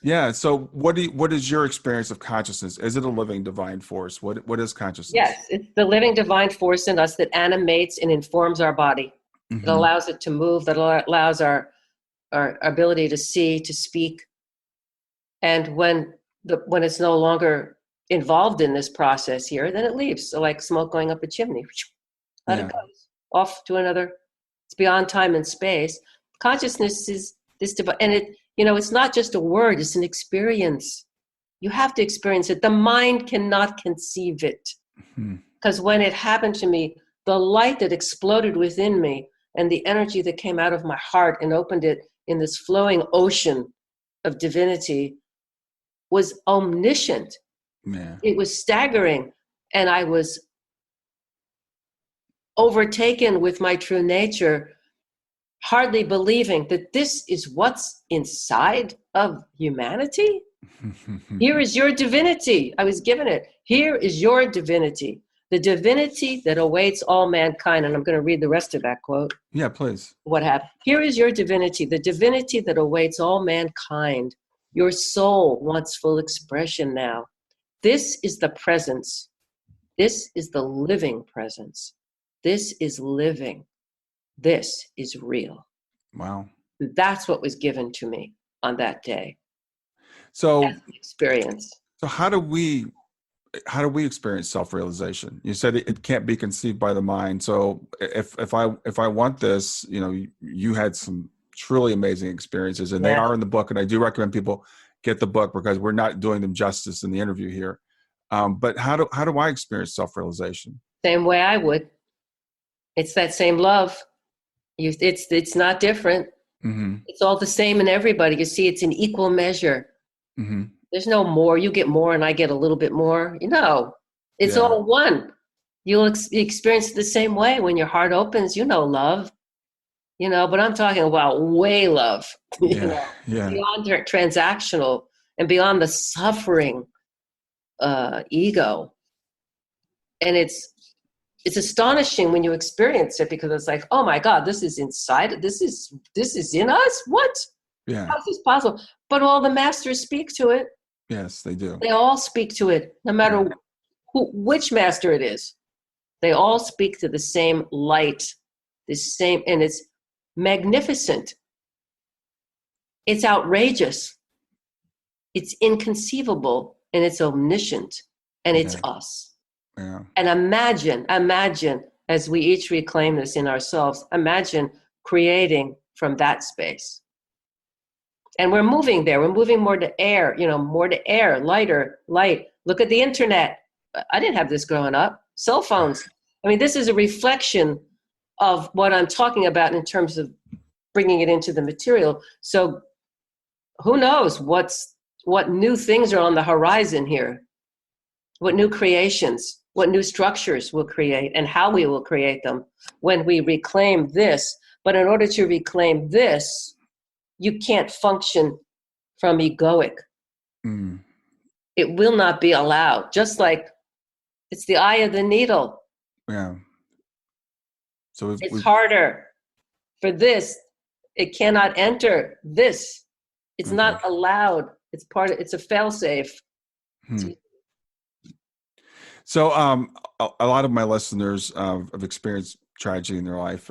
[SPEAKER 1] Yeah. So what is your experience of consciousness? Is it a living divine force? What is consciousness?
[SPEAKER 3] Yes, it's the living divine force in us that animates and informs our body. It allows it to move, that allows our ability to see, to speak. And when it's no longer involved in this process here, then it leaves. So like smoke going up a chimney, let it go off to another. It's beyond time and space. Consciousness is this, and it's not just a word, it's an experience. You have to experience it. The mind cannot conceive it. Because when it happened to me, the light that exploded within me and the energy that came out of my heart and opened it in this flowing ocean of divinity was omniscient.
[SPEAKER 1] Yeah.
[SPEAKER 3] It was staggering. And I was overtaken with my true nature, hardly believing that this is what's inside of humanity. Here is your divinity. I was given it. Here is your divinity. The divinity that awaits all mankind. And I'm going to read the rest of that quote.
[SPEAKER 1] Yeah, please.
[SPEAKER 3] Here is your divinity, the divinity that awaits all mankind. Your soul wants full expression now. This is the presence. This is the living presence. This is living. This is real.
[SPEAKER 1] Wow.
[SPEAKER 3] That's what was given to me on that day.
[SPEAKER 1] So
[SPEAKER 3] That's the experience.
[SPEAKER 1] So how do we how do we experience self-realization? You said it can't be conceived by the mind. So if I want this, you had some truly amazing experiences, and they
[SPEAKER 3] Yeah.
[SPEAKER 1] are in the book. And I do recommend people get the book because we're not doing them justice in the interview here. But how do I experience self-realization?
[SPEAKER 3] Same way I would. It's that same love. It's not different.
[SPEAKER 1] Mm-hmm.
[SPEAKER 3] It's all the same in everybody. You see, it's an equal measure.
[SPEAKER 1] Mm-hmm.
[SPEAKER 3] There's no more. You get more and I get a little bit more. It's
[SPEAKER 1] Yeah.
[SPEAKER 3] all one. You'll experience it the same way when your heart opens. Love. But I'm talking about way love.
[SPEAKER 1] Yeah. Yeah.
[SPEAKER 3] Beyond transactional and beyond the suffering ego. And it's astonishing when you experience it, because it's like, oh my God, this is inside. This is in us. What?
[SPEAKER 1] Yeah.
[SPEAKER 3] How is this possible? But all the masters speak to it.
[SPEAKER 1] Yes, they do.
[SPEAKER 3] They all speak to it, no matter which master it is. They all speak to the same light, and it's magnificent. It's outrageous. It's inconceivable, and it's omniscient, and it's us.
[SPEAKER 1] Yeah.
[SPEAKER 3] And imagine, as we each reclaim this in ourselves, imagine creating from that space. And we're moving there. We're moving more to air, lighter, light. Look at the internet. I didn't have this growing up. Cell phones. I mean, this is a reflection of what I'm talking about in terms of bringing it into the material. So who knows what new things are on the horizon here, what new creations, what new structures we'll create, and how we will create them when we reclaim this. But in order to reclaim this, you can't function from egoic.
[SPEAKER 1] Mm.
[SPEAKER 3] It will not be allowed. Just like it's the eye of the needle.
[SPEAKER 1] Yeah. So
[SPEAKER 3] it's harder for this. It cannot enter this. It's not allowed. It's a fail-safe.
[SPEAKER 1] So a lot of my listeners have experienced tragedy in their life.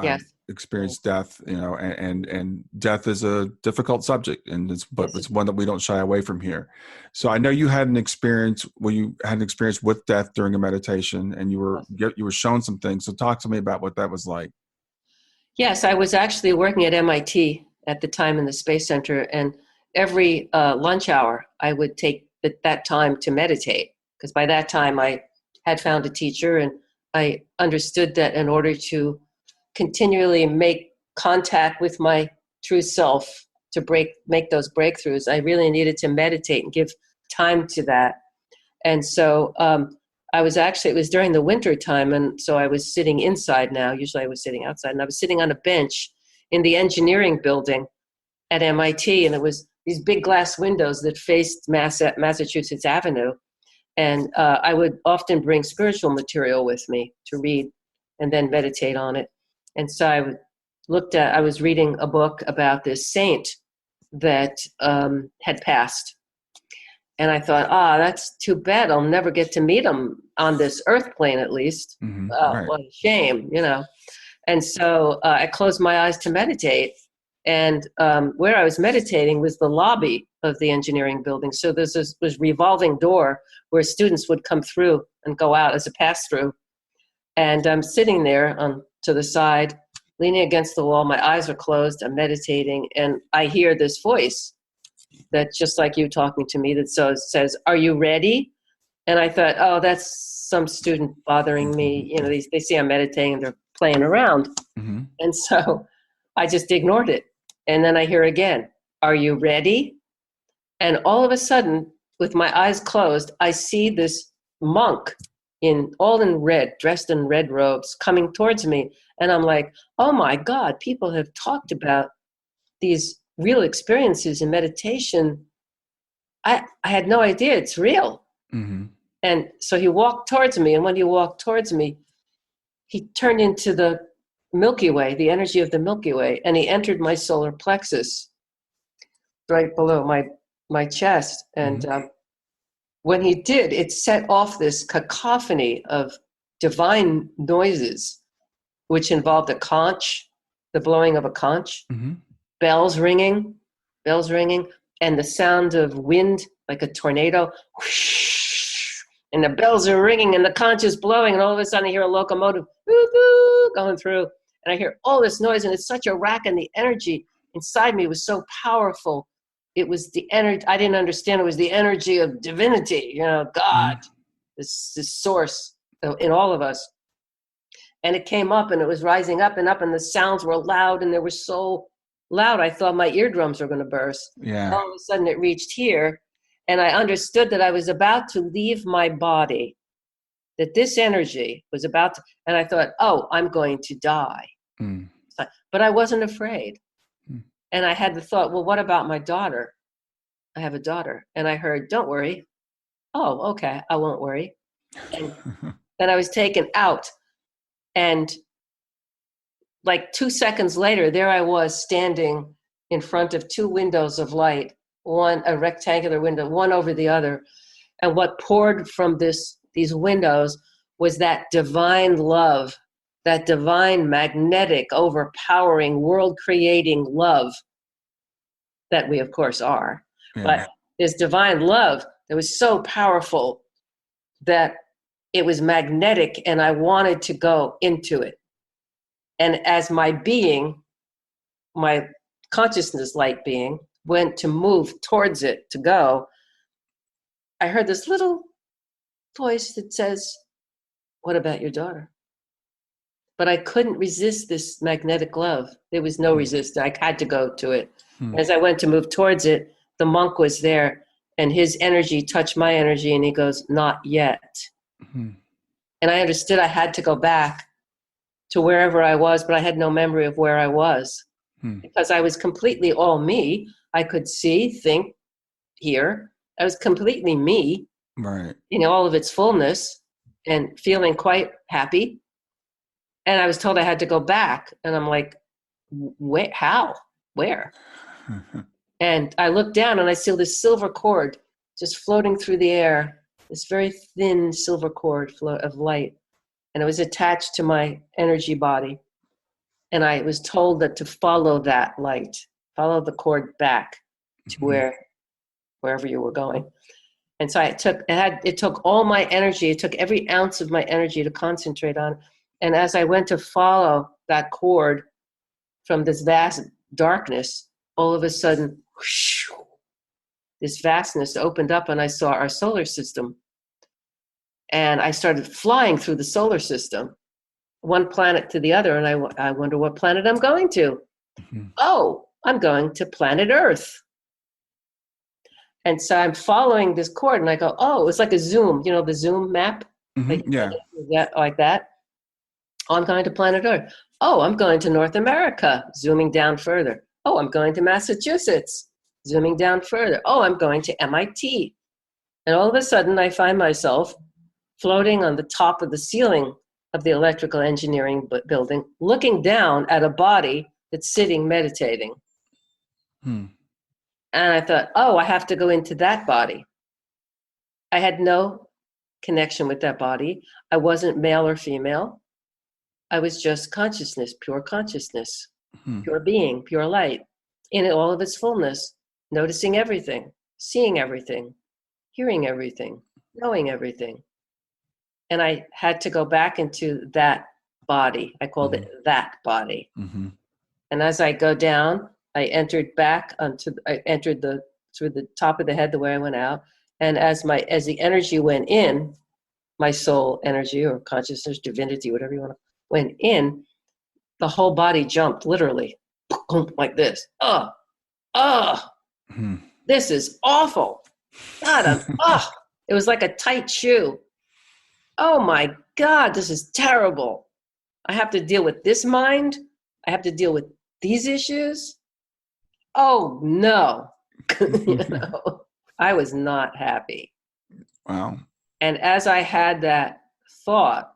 [SPEAKER 3] Yes.
[SPEAKER 1] Experienced death, and death is a difficult subject, and it's one that we don't shy away from here. So I know you had an experience with death during a meditation, and you were shown some things. So talk to me about what that was like.
[SPEAKER 3] Yes, I was actually working at MIT at the time in the Space Center, and every lunch hour I would take that time to meditate, because by that time I had found a teacher, and I understood that in order to continually make contact with my true self, to make those breakthroughs, I really needed to meditate and give time to that. And so it was during the winter time, and so I was sitting inside now. Usually I was sitting outside, and I was sitting on a bench in the engineering building at MIT, and it was these big glass windows that faced Massachusetts Avenue. And I would often bring spiritual material with me to read and then meditate on it. And so I was reading a book about this saint that had passed. And I thought, that's too bad. I'll never get to meet him on this earth plane, at least.
[SPEAKER 1] Mm-hmm.
[SPEAKER 3] Right. What a shame, And so I closed my eyes to meditate. And where I was meditating was the lobby of the engineering building. So there's this revolving door where students would come through and go out as a pass-through. And I'm sitting there to the side, leaning against the wall. My eyes are closed. I'm meditating. And I hear this voice that's just like you talking to me, that says, "Are you ready?" And I thought, that's some student bothering me. They see I'm meditating, they're playing around. Mm-hmm. And so I just ignored it. And then I hear again, "Are you ready?" And all of a sudden, with my eyes closed, I see this monk all in red, dressed in red robes, coming towards me. And I'm like, oh my God, people have talked about these real experiences in meditation. I had no idea it's real. Mm-hmm. And so he walked towards me. And when he walked towards me, he turned into the Milky Way, the energy of the Milky Way. And he entered my solar plexus right below my chest. And when he did, it set off this cacophony of divine noises, which involved a conch, the blowing of a conch, bells ringing, and the sound of wind, like a tornado, whoosh, and the bells are ringing and the conch is blowing, and all of a sudden I hear a locomotive going through, and I hear all this noise, and it's such a rack, and the energy inside me was so powerful. It was the energy, I didn't understand, it was the energy of divinity, God, this source in all of us. And it came up, and it was rising up and up, and the sounds were loud, and they were so loud I thought my eardrums were going to burst.
[SPEAKER 1] Yeah.
[SPEAKER 3] All of a sudden it reached here, and I understood that I was about to leave my body, that this energy was about to, and I thought, oh, I'm going to die. But I wasn't afraid. And I had the thought, well, what about my daughter? I have a daughter. And I heard, don't worry. Oh, okay, I won't worry. And then I was taken out. And like 2 seconds later, there I was standing in front of two windows of light, a rectangular window, one over the other. And what poured from these windows was that divine love, that divine, magnetic, overpowering, world-creating love that we, of course, are. Yeah. But this divine love that was so powerful that it was magnetic, and I wanted to go into it. And as my being, my consciousness light being, went to move towards it, to go, I heard this little voice that says, what about your daughter? But I couldn't resist this magnetic love. There was no resistance. I had to go to it. As I went to move towards it, the monk was there, and his energy touched my energy, and he goes, not yet. And I understood I had to go back to wherever I was, but I had no memory of where I was because I was completely all me. I could see, think, hear. I was completely me,
[SPEAKER 1] right?
[SPEAKER 3] All of its fullness, and feeling quite happy. And I was told I had to go back, and I'm like, wait, how, where? And I looked down, and I see this silver cord just floating through the air, this very thin silver cord of light. And it was attached to my energy body. And I was told that to follow that light, follow the cord back to wherever you were going. And so it took all my energy, it took every ounce of my energy to concentrate on. And as I went to follow that cord from this vast darkness, all of a sudden, whoosh, this vastness opened up, and I saw our solar system. And I started flying through the solar system, one planet to the other, and I wonder what planet I'm going to. Oh, I'm going to planet Earth. And so I'm following this cord, and I go, oh, it's like a zoom, the zoom map? Like that. Oh, I'm going to planet Earth. Oh, I'm going to North America, zooming down further. Oh, I'm going to Massachusetts, zooming down further. Oh, I'm going to MIT. And all of a sudden, I find myself floating on the top of the ceiling of the electrical engineering building, looking down at a body that's sitting meditating. And I thought, oh, I have to go into that body. I had no connection with that body. I wasn't male or female. I was just consciousness, pure being, pure light, in all of its fullness, noticing everything, seeing everything, hearing everything, knowing everything. And I had to go back into that body. I called it that body. And as I go down, I entered through the top of the head the way I went out. And as the energy went in, my soul energy or consciousness, divinity, whatever you want to, went in, the whole body jumped literally like this. This is awful. God, it was like a tight shoe. Oh my God, this is terrible. I have to deal with this mind. I have to deal with these issues. Oh no. I was not happy.
[SPEAKER 1] Wow.
[SPEAKER 3] And as I had that thought,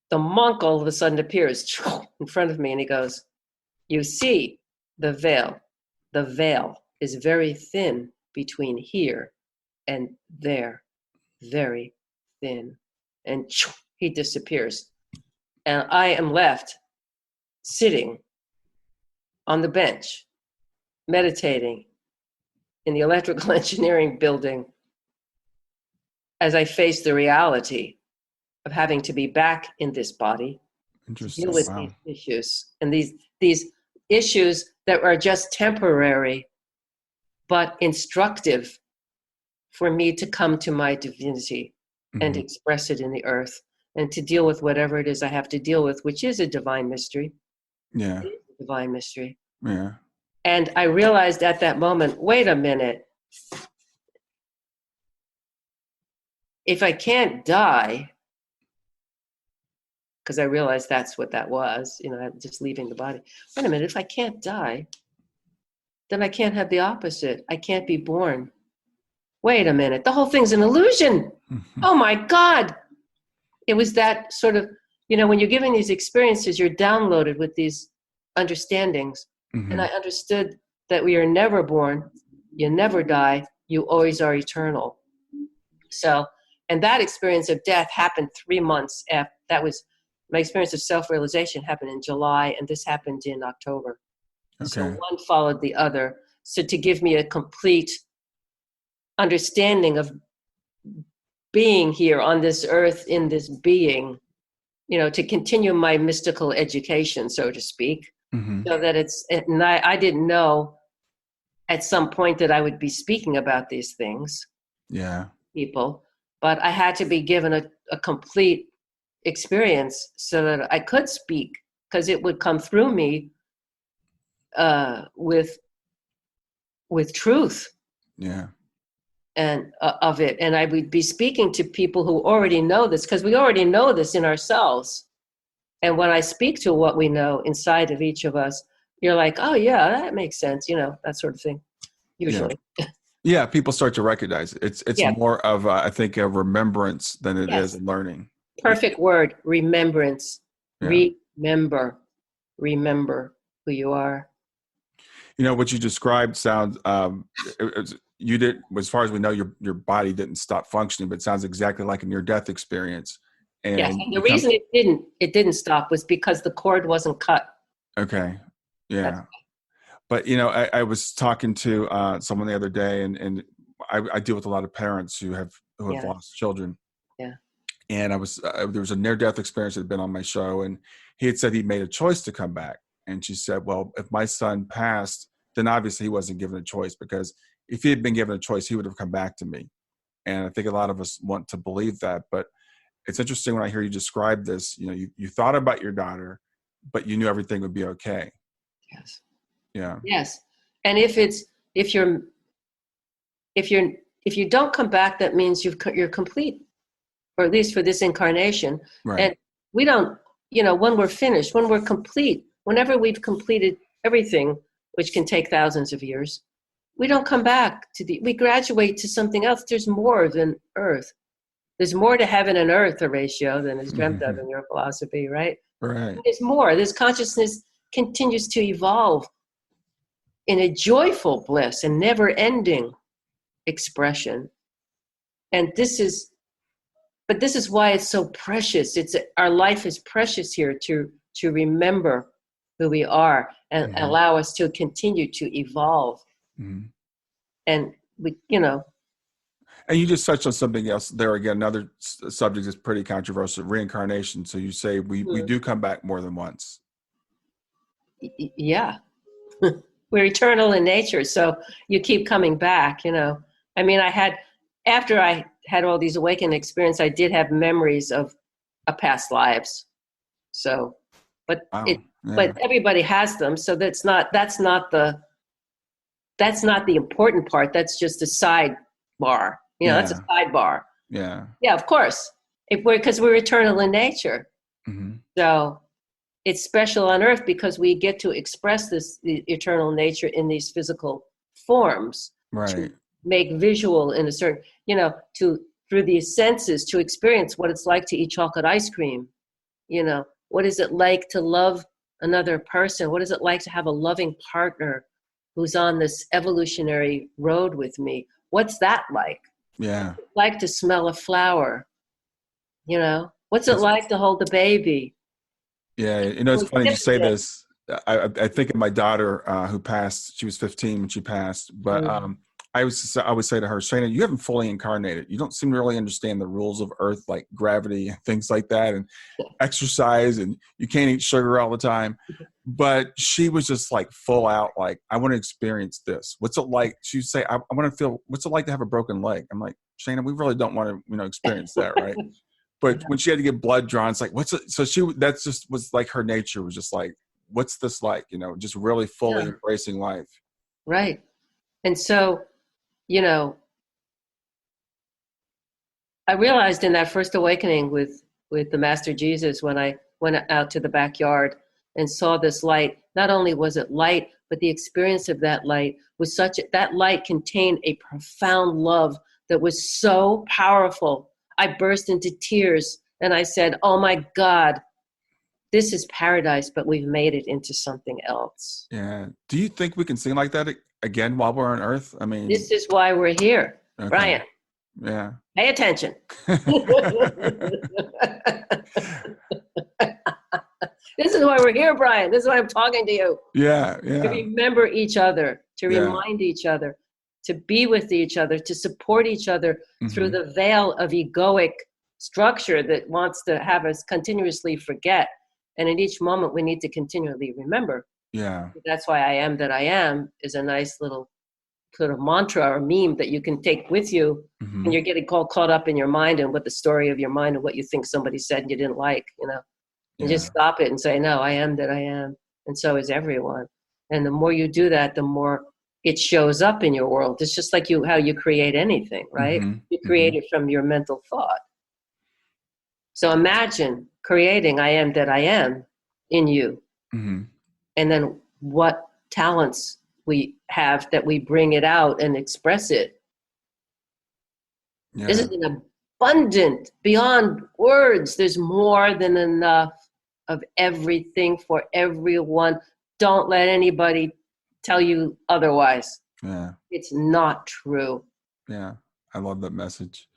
[SPEAKER 3] the monk all of a sudden appears in front of me, and he goes, you see the veil. The veil is very thin between here and there. Very thin. And he disappears. And I am left sitting on the bench, meditating in the electrical engineering building as I faced the reality of having to be back in this body to
[SPEAKER 1] Interesting.
[SPEAKER 3] deal with
[SPEAKER 1] Wow.
[SPEAKER 3] these issues, and these issues that are just temporary but instructive for me to come to my divinity and express it in the earth, and to deal with whatever it is I have to deal with, which is a divine mystery.
[SPEAKER 1] Yeah.
[SPEAKER 3] It is a divine mystery.
[SPEAKER 1] Yeah.
[SPEAKER 3] And I realized at that moment, wait a minute, if I can't die, because I realized that's what that was, I'm just leaving the body. Wait a minute, if I can't die, then I can't have the opposite. I can't be born. Wait a minute, the whole thing's an illusion. Oh my God. It was that sort of, when you're giving these experiences, you're downloaded with these understandings. And I understood that we are never born, you never die, you always are eternal. So, and that experience of death happened 3 months after. That was my experience of self-realization happened in July, and this happened in October.
[SPEAKER 1] Okay.
[SPEAKER 3] So one followed the other. So to give me a complete understanding of being here on this earth in this being, to continue my mystical education, so to speak, so that and I didn't know at some point that I would be speaking about these things.
[SPEAKER 1] Yeah.
[SPEAKER 3] People, but I had to be given a complete experience so that I could speak, because it would come through me with truth.
[SPEAKER 1] Yeah.
[SPEAKER 3] And of it, and I would be speaking to people who already know this, because we already know this in ourselves. And when I speak to what we know inside of each of us, you're like, oh yeah, that makes sense, that sort of thing, usually.
[SPEAKER 1] Yeah, people start to recognize it. It's
[SPEAKER 3] Yeah.
[SPEAKER 1] more of I think a remembrance than it is learning.
[SPEAKER 3] Perfect word, remembrance.
[SPEAKER 1] Yeah.
[SPEAKER 3] Remember who you are.
[SPEAKER 1] What you described sounds you did, as far as we know, your body didn't stop functioning, but it sounds exactly like a near-death experience. And
[SPEAKER 3] yes, and the reason it didn't stop was because the cord wasn't cut.
[SPEAKER 1] Okay. Yeah. But I was talking to someone the other day, and I deal with a lot of parents who have lost children.
[SPEAKER 3] Yeah.
[SPEAKER 1] And I was there was a near-death experience that had been on my show, and he had said he made a choice to come back. And she said, well, if my son passed, then obviously he wasn't given a choice, because if he had been given a choice, he would have come back to me. And I think a lot of us want to believe that. But it's interesting when I hear you describe this, you thought about your daughter, but you knew everything would be okay.
[SPEAKER 3] Yes.
[SPEAKER 1] Yeah.
[SPEAKER 3] Yes. And if you don't come back, that means you're complete, or at least for this incarnation.
[SPEAKER 1] Right.
[SPEAKER 3] And we don't, when we're finished, when we're complete, whenever we've completed everything, which can take thousands of years, we don't come back we graduate to something else. There's more than earth. There's more to heaven and earth, Horatio, than is dreamt of in your philosophy, right?
[SPEAKER 1] Right.
[SPEAKER 3] There's more. This consciousness continues to evolve in a joyful bliss and never-ending expression. And this is why it's so precious. Our life is precious here to remember who we are and allow us to continue to evolve. And we,
[SPEAKER 1] And you just touched on something else there again. Another subject is pretty controversial: reincarnation. So you say we do come back more than once.
[SPEAKER 3] Yeah. We're eternal in nature, so you keep coming back, I mean, after I had all these awakening experiences, I did have memories of past lives. So, but but everybody has them, so that's not the important part. That's just a sidebar. That's a sidebar.
[SPEAKER 1] Yeah.
[SPEAKER 3] Yeah, of course. Because we're eternal in nature. So it's special on earth because we get to express the eternal nature in these physical forms.
[SPEAKER 1] Right.
[SPEAKER 3] To make visual in a certain, through these senses, to experience what it's like to eat chocolate ice cream. What is it like to love another person? What is it like to have a loving partner who's on this evolutionary road with me? What's that like?
[SPEAKER 1] Yeah.
[SPEAKER 3] What's it like to smell a flower? What's it like to hold a baby?
[SPEAKER 1] Yeah. It's funny you say this. I think of my daughter who passed. She was 15 when she passed, but I would say to her, Shana, you haven't fully incarnated. You don't seem to really understand the rules of Earth, like gravity and things like that, and exercise, and you can't eat sugar all the time. But she was just like full out, like, I want to experience this. What's it like? She'd say, I want to feel, what's it like to have a broken leg? I'm like, Shana, we really don't want to, experience that, right? But when she had to get blood drawn, it's like, what's it? So that's just was like her nature was just like, what's this like? Just really fully embracing life.
[SPEAKER 3] Right. And so, I realized in that first awakening with the Master Jesus, when I went out to the backyard and saw this light, not only was it light, but the experience of that light was that light contained a profound love that was so powerful. I burst into tears and I said, oh my God, this is paradise, but we've made it into something else.
[SPEAKER 1] Yeah. Do you think we can sing like that again while we're on Earth? I mean,
[SPEAKER 3] this is why we're here. Okay. Brian.
[SPEAKER 1] Yeah.
[SPEAKER 3] Pay attention. This is why we're here, Brian. This is why I'm talking to you.
[SPEAKER 1] Yeah.
[SPEAKER 3] To remember each other, to remind each other, to be with each other, to support each other through the veil of egoic structure that wants to have us continuously forget. And in each moment, we need to continually remember.
[SPEAKER 1] Yeah.
[SPEAKER 3] That's why I am that I am is a nice little sort of mantra or meme that you can take with you when you're getting caught up in your mind and what the story of your mind and what you think somebody said and you didn't like, and just stop it and say, no, I am that I am. And so is everyone. And the more you do that, the more it shows up in your world. It's just like how you create anything, right? You create it from your mental thought. So imagine creating I am that I am in you. And then what talents we have that we bring it out and express it. This is an abundant, beyond words. There's more than enough of everything for everyone. Don't let anybody tell you otherwise.
[SPEAKER 1] Yeah.
[SPEAKER 3] It's not true.
[SPEAKER 1] Yeah. I love that message.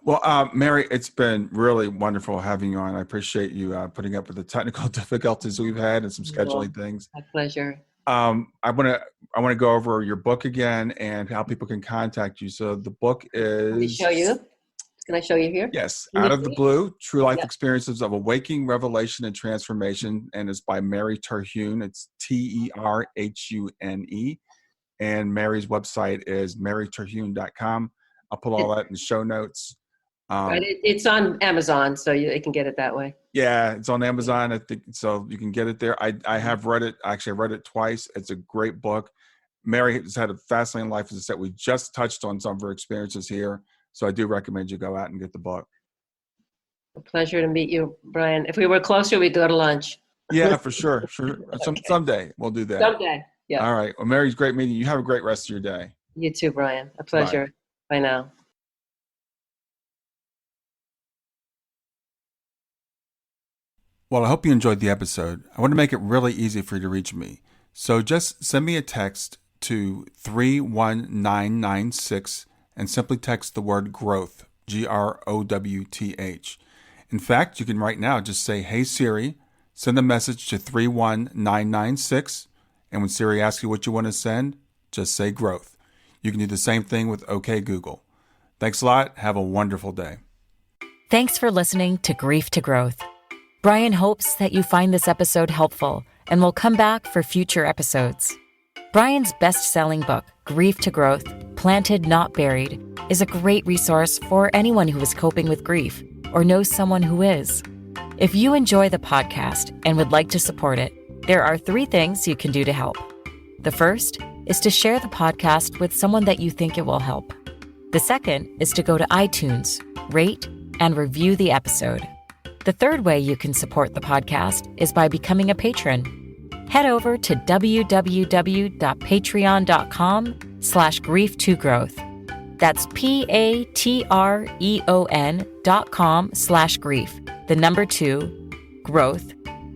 [SPEAKER 1] Well, Mary, it's been really wonderful having you on. I appreciate you putting up with the technical difficulties we've had and some scheduling things.
[SPEAKER 3] My pleasure.
[SPEAKER 1] I want to go over your book again and how people can contact you. So the book is.
[SPEAKER 3] Can I show you? Can I show you here?
[SPEAKER 1] Yes. Out of the Blue, True Life Experiences of Awakening, Revelation, and Transformation. And it's by Mary Terhune. It's Terhune. And Mary's website is maryterhune.com. I'll put all that in the show notes.
[SPEAKER 3] Right. It's on Amazon, so they can get it that way.
[SPEAKER 1] Yeah, it's on Amazon. I think so. You can get it there. I have read it. Actually, I read it twice. It's a great book. Mary has had a fascinating life. As I said, we just touched on some of her experiences here, so I do recommend you go out and get the book.
[SPEAKER 3] A pleasure to meet you, Brian. If we were closer, we'd go to lunch.
[SPEAKER 1] Yeah, for sure. Sure. Okay. Someday we'll do that.
[SPEAKER 3] Someday. Yeah.
[SPEAKER 1] All right. Well, Mary's great meeting you. Have a great rest of your day.
[SPEAKER 3] You too, Brian. A pleasure. Bye now.
[SPEAKER 1] Well, I hope you enjoyed the episode. I want to make it really easy for you to reach me. So just send me a text to 31996 and simply text the word growth, GROWTH. In fact, you can right now just say, hey Siri, send a message to 31996. And when Siri asks you what you want to send, just say growth. You can do the same thing with OK Google. Thanks a lot. Have a wonderful day.
[SPEAKER 2] Thanks for listening to Grief to Growth. Brian hopes that you find this episode helpful and will come back for future episodes. Brian's best-selling book, Grief to Growth, Planted Not Buried, is a great resource for anyone who is coping with grief or knows someone who is. If you enjoy the podcast and would like to support it, there are 3 things you can do to help. The first is to share the podcast with someone that you think it will help. The second is to go to iTunes, rate, and review the episode. The third way you can support the podcast is by becoming a patron. Head over to www.patreon.com/grief2growth. That's patreon.com/grief, the number 2, growth,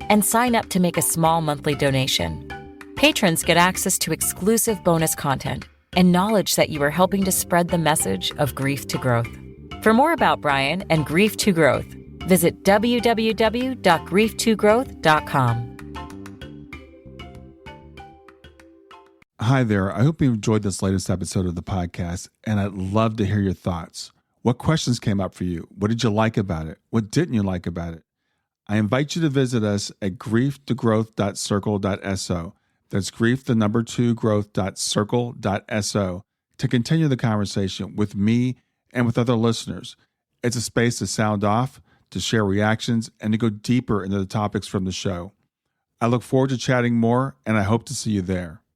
[SPEAKER 2] and sign up to make a small monthly donation. Patrons get access to exclusive bonus content and knowledge that you are helping to spread the message of grief to growth. For more about Brian and Grief to Growth, visit www.grief2growth.com.
[SPEAKER 1] Hi there. I hope you enjoyed this latest episode of the podcast, and I'd love to hear your thoughts. What questions came up for you? What did you like about it? What didn't you like about it? I invite you to visit us at grief2growth.circle.so. That's grief2growth.circle.so to continue the conversation with me and with other listeners. It's a space to sound off, to share reactions, and to go deeper into the topics from the show. I look forward to chatting more, and I hope to see you there.